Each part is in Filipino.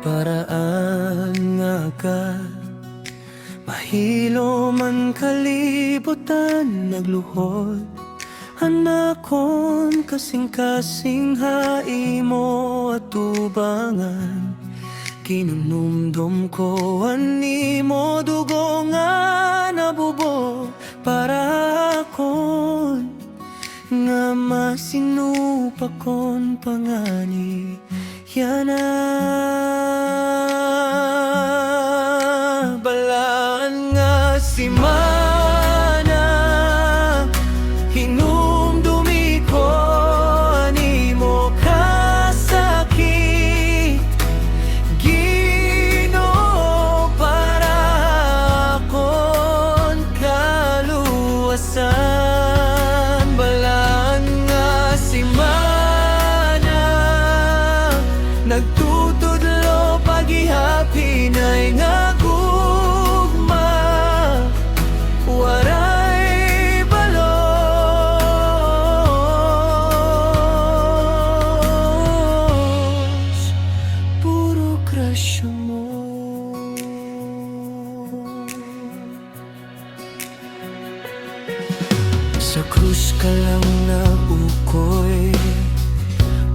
paraan nga ka. Mahilo man kalibutan nagluhod, anakon kasing-kasing haimo at tubangan. Kinunumdum ko animo dugo nga nabubo para akon, nga masinupakon pangani yana. Balaan nga si mana hinumdumi ko animo kasakit, Ginoo para akon kaluwasan. Balaan nga si mana nagtutudlo paghihapinay nga gugma, waray balos, puro grasya mo. Sa krus ka lang naukoy,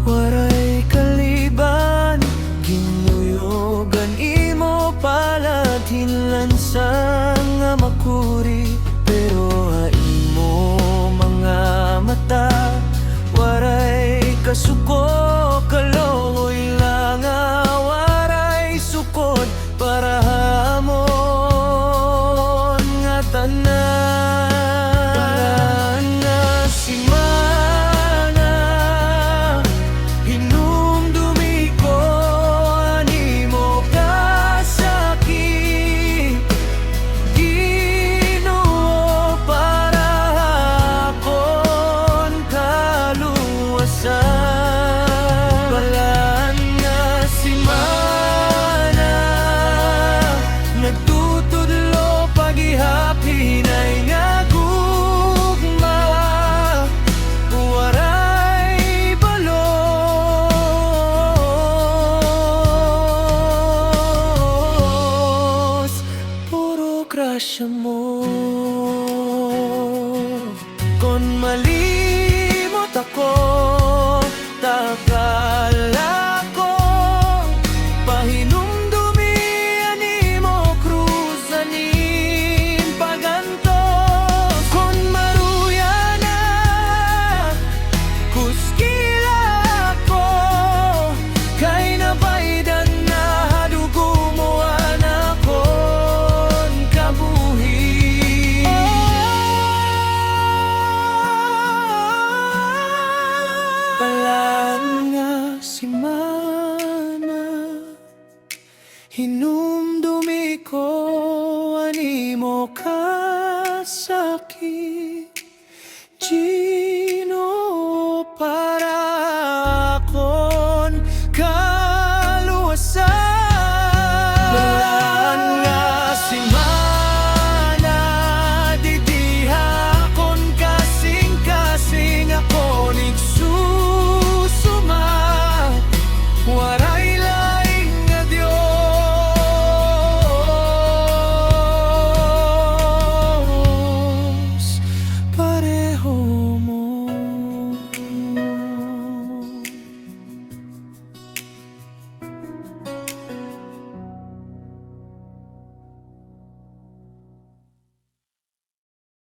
waray kaliban, ginuyogan imo palad hinlansang nga makuri. Pero imo mga mata waray kasuko, kalongoy lang nga waray sukod para hamon nga tanan. Balaan nga si mana hinumdumi ko animo kasakit, Ginoo para akon kaluwasan. Balaan nga si mana nagtutudlo paghihapinay nga gugma, waray balos, puro grasya mo. Kon malimot ako, takala ko pahinumdumi animo krus anin pagantos. Kon maruya na kuskila ko, kay nabaydan na dugo mo anakon kabuhi. Balaan nga si mana hinumdumi ko animo